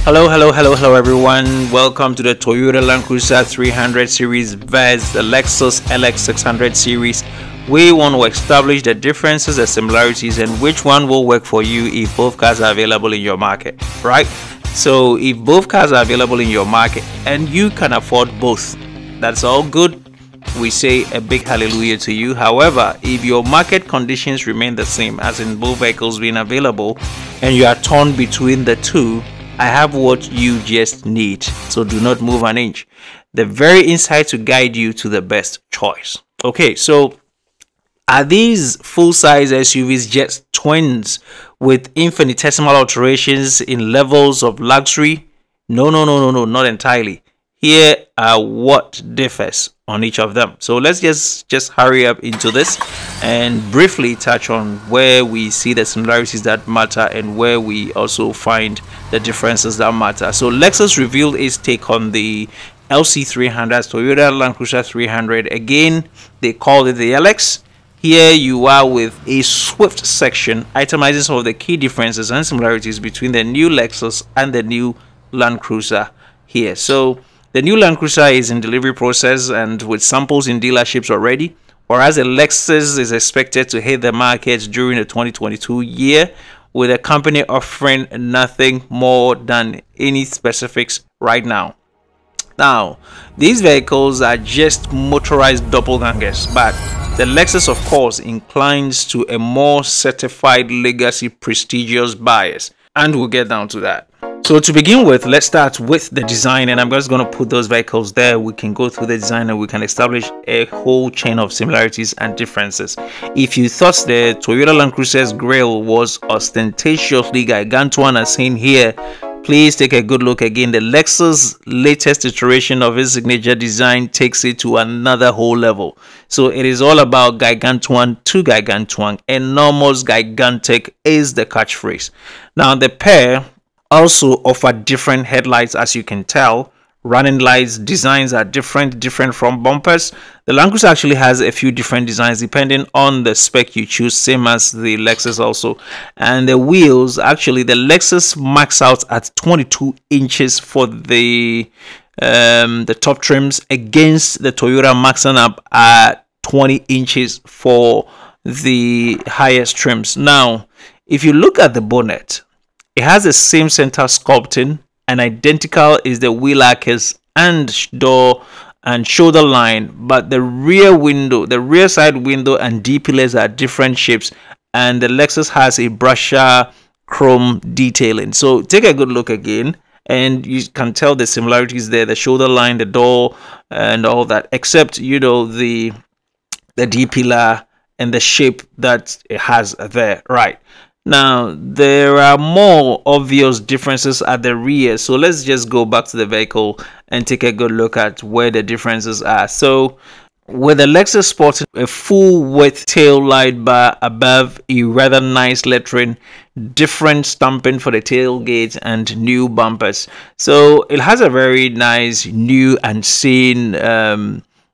Hello everyone. Welcome to the Toyota Land Cruiser 300 series vs the Lexus LX 600 series. We want to establish the differences, the similarities, and which one will work for you if both cars are available in your market, right? So if both cars are available in your market and you can afford both, that's all good. We say a big hallelujah to you. However, if your market conditions remain the same, as in both vehicles being available, and you are torn between the two, I have what you just need, so do not move an inch. The very insight to guide you to the best choice. Okay, so are these full-size SUVs just twins with infinitesimal alterations in levels of luxury? No, not entirely. Here are what differs on each of them. So let's just hurry up into this and briefly touch on where we see the similarities that matter and where we also find the differences that matter. So Lexus revealed its take on the LC300, Toyota Land Cruiser 300. Again, they called it the LX. Here you are with a swift section itemizing some of the key differences and similarities between the new Lexus and the new Land Cruiser here. So the new Land Cruiser is in delivery process and with samples in dealerships already, whereas the Lexus is expected to hit the market during the 2022 year, with the company offering nothing more than any specifics right now. Now, these vehicles are just motorized doppelgangers, but the Lexus, of course, inclines to a more certified legacy prestigious bias, and we'll get down to that. So to begin with, let's start with the design, and I'm just going to put those vehicles there. We can go through the design and we can establish a whole chain of similarities and differences. If you thought the Toyota Land Cruiser's grille was ostentatiously gargantuan as seen here, please take a good look again. The Lexus latest iteration of its signature design takes it to another whole level. So it is all about gargantuan to gargantuan. Enormous, gigantic is the catchphrase. Now the pair also offer different headlights, as you can tell. Running lights designs are different from bumpers. The Land Cruiser actually has a few different designs depending on the spec you choose, same as the Lexus also. And the wheels, actually the Lexus max out at 22 inches for the top trims, against the Toyota maxing up at 20 inches for the highest trims. Now if you look at the bonnet, it has the same center sculpting, and identical is the wheel arches and door and shoulder line, but the rear window, the rear side window and D pillars are different shapes, and the Lexus has a brusher chrome detailing. So take a good look again and you can tell the similarities there, the shoulder line, the door and all that, except the D pillar and the shape that it has there, right? Now, there are more obvious differences at the rear, so let's just go back to the vehicle and take a good look at where the differences are. So, with the Lexus sporting a full-width tail light bar above a rather nice lettering, different stamping for the tailgate and new bumpers. So, it has a very nice new and seen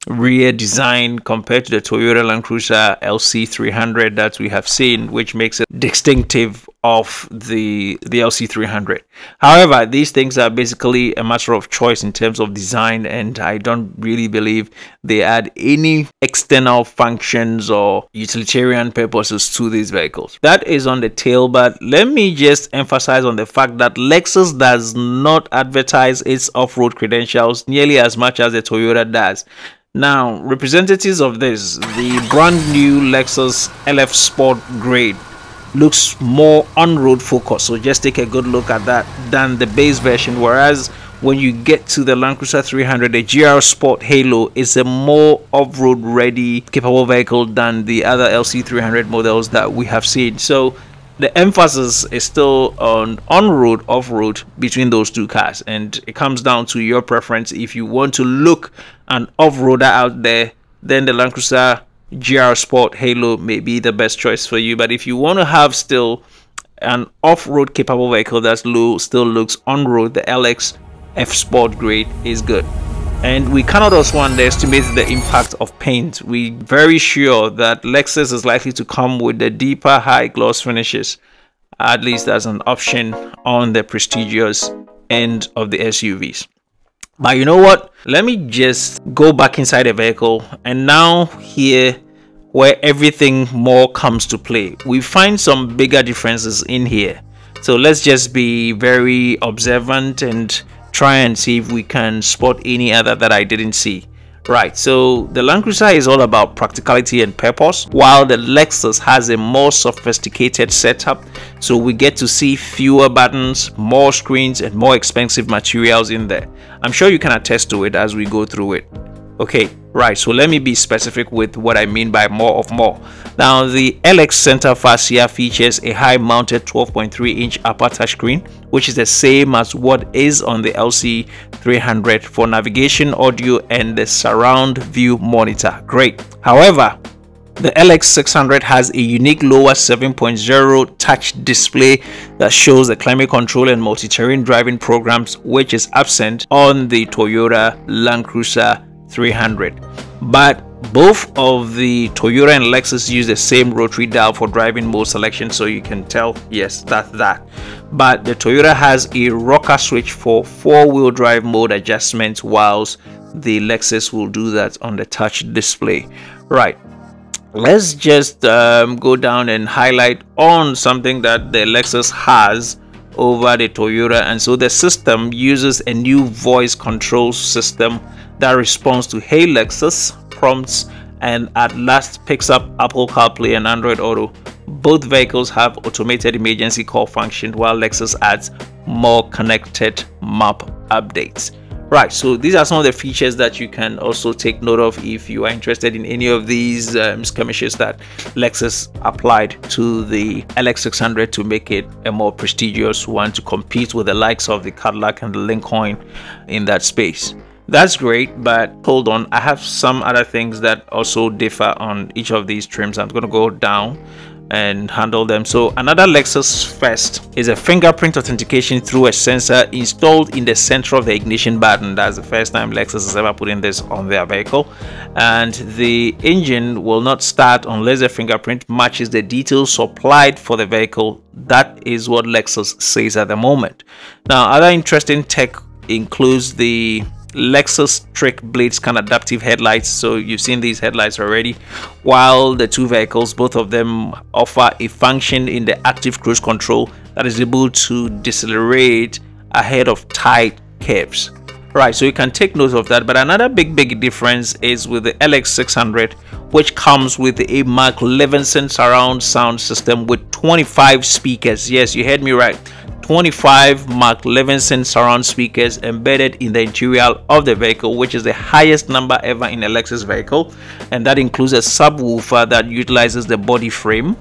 rear design compared to the Toyota Land Cruiser LC300 that we have seen, which makes it distinctive of the LC300. However, these things are basically a matter of choice in terms of design, and I don't really believe they add any external functions or utilitarian purposes to these vehicles. That is on the tail, but let me just emphasize on the fact that Lexus does not advertise its off-road credentials nearly as much as the Toyota does. Now, representatives of this, the brand new Lexus LF Sport Grade looks more on-road focused, so just take a good look at that than the base version, whereas when you get to the Land Cruiser 300, the GR Sport Halo is a more off-road ready capable vehicle than the other LC300 models that we have seen. So the emphasis is still on road, off-road between those two cars, and it comes down to your preference. If you want to look an off-roader out there, then the Land Cruiser GR Sport Halo may be the best choice for you. But if you want to have still an off-road capable vehicle that still looks on-road, the LX F Sport Grade is good. And we cannot also underestimate the impact of paint. We're very sure that Lexus is likely to come with the deeper high gloss finishes, at least as an option on the prestigious end of the SUVs. But you know what? Let me just go back inside the vehicle, and now here where everything more comes to play, we find some bigger differences in here. So let's just be very observant and try and see if we can spot any other that I didn't see. Right, so the Land Cruiser is all about practicality and purpose, while the Lexus has a more sophisticated setup. So we get to see fewer buttons, more screens, and more expensive materials in there. I'm sure you can attest to it as we go through it. Okay, right, so let me be specific with what I mean by more of more. Now, the LX center fascia features a high-mounted 12.3-inch upper touchscreen, which is the same as what is on the LC300 for navigation, audio, and the surround view monitor. Great. However, the LX600 has a unique lower 7.0 touch display that shows the climate control and multi-terrain driving programs, which is absent on the Toyota Land Cruiser 300. But both of the Toyota and Lexus use the same rotary dial for driving mode selection, so you can tell, yes, that's that. But the Toyota has a rocker switch for four-wheel drive mode adjustments, whilst the Lexus will do that on the touch display. Right, let's just go down and highlight on something that the Lexus has over the Toyota. And so the system uses a new voice control system that responds to "Hey Lexus" prompts and at last picks up Apple CarPlay and Android Auto. Both vehicles have automated emergency call function, while Lexus adds more connected map updates. Right, so these are some of the features that you can also take note of if you are interested in any of these skirmishes that Lexus applied to the LX600 to make it a more prestigious one to compete with the likes of the Cadillac and the Lincoln in that space. That's great, but hold on, I have some other things that also differ on each of these trims. I'm going to go down and handle them. So another Lexus first is a fingerprint authentication through a sensor installed in the center of the ignition button. That's the first time Lexus has ever put in this on their vehicle, and the engine will not start unless the fingerprint matches the details supplied for the vehicle. That is what Lexus says at the moment. Now, other interesting tech includes the Lexus Trick Blade Scan adaptive headlights. So you've seen these headlights already. While the two vehicles, both of them offer a function in the active cruise control that is able to decelerate ahead of tight curves. Right, so you can take note of that. But another big difference is with the LX600, which comes with a Mark Levinson surround sound system with 25 speakers. Yes, you heard me right. 25 Mark Levinson surround speakers embedded in the interior of the vehicle, which is the highest number ever in a Lexus vehicle, and that includes a subwoofer that utilizes the body frame.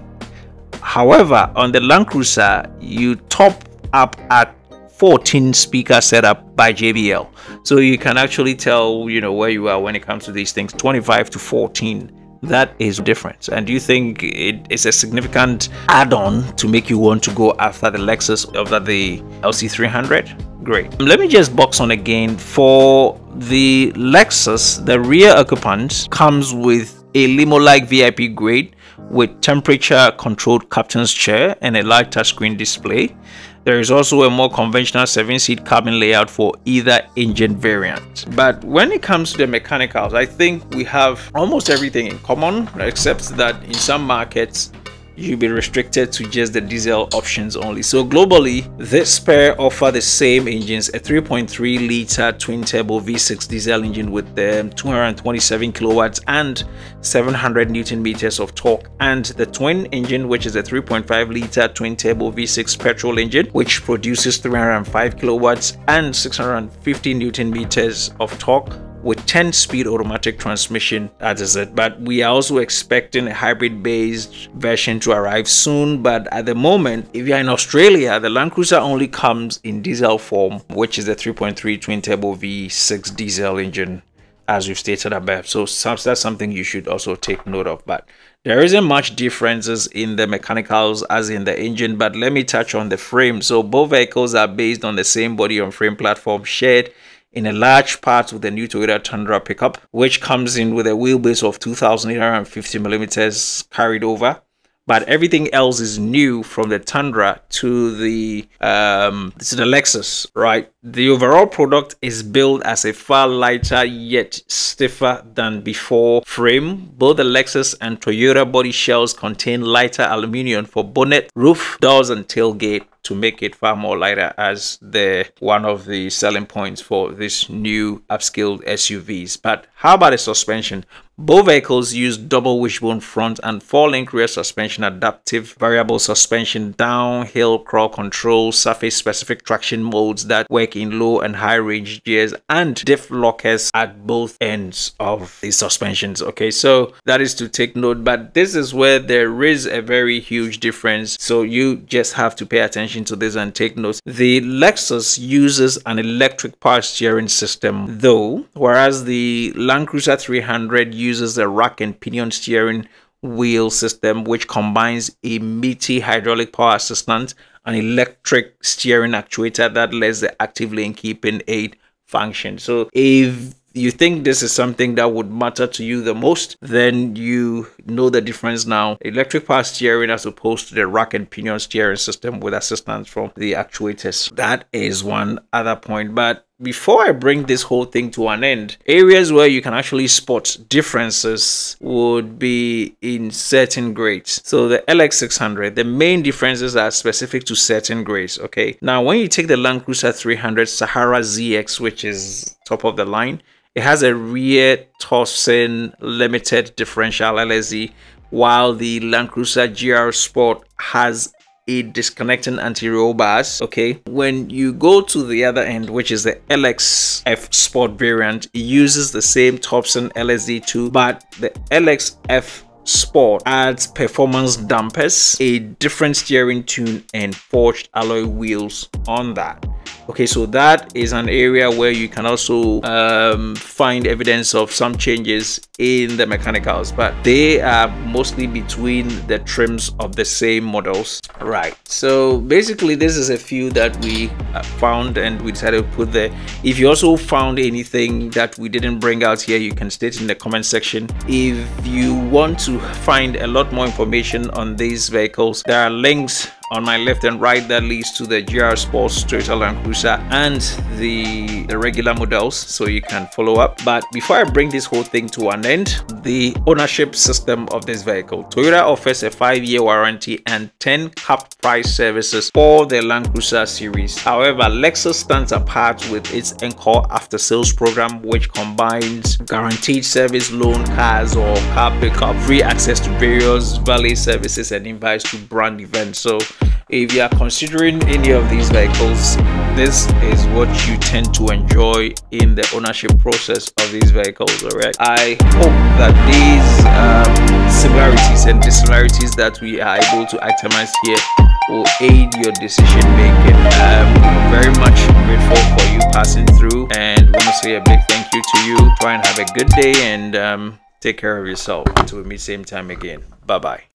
However, on the Land Cruiser, you top up at 14 speaker setup by JBL, so you can actually tell, you know, where you are when it comes to these things. 25 to 14. That is different. And do you think it is a significant add-on to make you want to go after the Lexus over the LC300? Great. Let me just box on again. For the Lexus, the rear occupant comes with a limo-like VIP grade with temperature controlled captain's chair and a large touchscreen display. There is also a more conventional 7-seat cabin layout for either engine variant. But when it comes to the mechanicals, I think we have almost everything in common, except that in some markets you'll be restricted to just the diesel options only. So globally, this pair offer the same engines: a 3.3 liter twin turbo V6 diesel engine with 227 kilowatts and 700 newton meters of torque, and the twin engine, which is a 3.5 liter twin turbo V6 petrol engine, which produces 305 kilowatts and 650 newton meters of torque with 10-speed automatic transmission. That is it. But we are also expecting a hybrid based version to arrive soon. But at the moment, if you're in Australia, the Land Cruiser only comes in diesel form, which is the 3.3 twin turbo V6 diesel engine, as we've stated above. So that's something you should also take note of. But there isn't much differences in the mechanicals as in the engine. But let me touch on the frame. So both vehicles are based on the same body on frame platform, shared in a large part with the new Toyota Tundra pickup, which comes in with a wheelbase of 2,850 millimeters carried over. but everything else is new from the Tundra to the Lexus, right? The overall product is built as a far lighter yet stiffer than before frame. Both the Lexus and Toyota body shells contain lighter aluminum for bonnet, roof, doors, and tailgate to make it far more lighter, as one of the selling points for this new upscaled SUVs. But how about the suspension? Both vehicles use double wishbone front and 4-link rear suspension, adaptive variable suspension, downhill crawl control, surface specific traction modes that work in low and high range gears, and diff lockers at both ends of the suspensions. Okay, so that is to take note, but this is where there is a very huge difference, so you just have to pay attention to this and take notes. The Lexus uses an electric power steering system though, whereas the Land Cruiser 300 uses a rack and pinion steering wheel system, which combines a meaty hydraulic power assistant, an electric steering actuator that lets the active lane keeping aid function. So if you think this is something that would matter to you the most, then you know the difference now. Electric power steering as opposed to the rack and pinion steering system with assistance from the actuators. That is one other point. But before I bring this whole thing to an end, areas where you can actually spot differences would be in certain grades. So the LX600, the main differences are specific to certain grades. Okay, now when you take the Land Cruiser 300 Sahara ZX, which is top of the line, it has a rear Torsen limited differential LSD, while the Land Cruiser GR Sport has a disconnecting anti-roll bars. Okay, when you go to the other end, which is the LXF Sport variant, it uses the same Torsen LSD2, but the LXF Sport adds performance dampers, a different steering tune, and forged alloy wheels on that. Okay, so that is an area where you can also find evidence of some changes in the mechanicals, but they are mostly between the trims of the same models. Right, so basically this is a few that we found and we decided to put there. If you also found anything that we didn't bring out here, you can state in the comment section. If you want to find a lot more information on these vehicles, there are links on my left and right that leads to the GR Sports, Toyota Land Cruiser, and the regular models, so you can follow up. But before I bring this whole thing to an end, the ownership system of this vehicle: Toyota offers a 5-year warranty and 10 capped price services for the Land Cruiser series. However, Lexus stands apart with its Encore after sales program, which combines guaranteed service, loan cars or car pickup, free access to various valet services, and invites to brand events. So if you are considering any of these vehicles, this is what you tend to enjoy in the ownership process of these vehicles. All right, I hope that these similarities and dissimilarities that we are able to itemize here will aid your decision making. Very much grateful for you passing through, and want to say a big thank you to you. Try and have a good day, and take care of yourself until we meet same time again. Bye bye.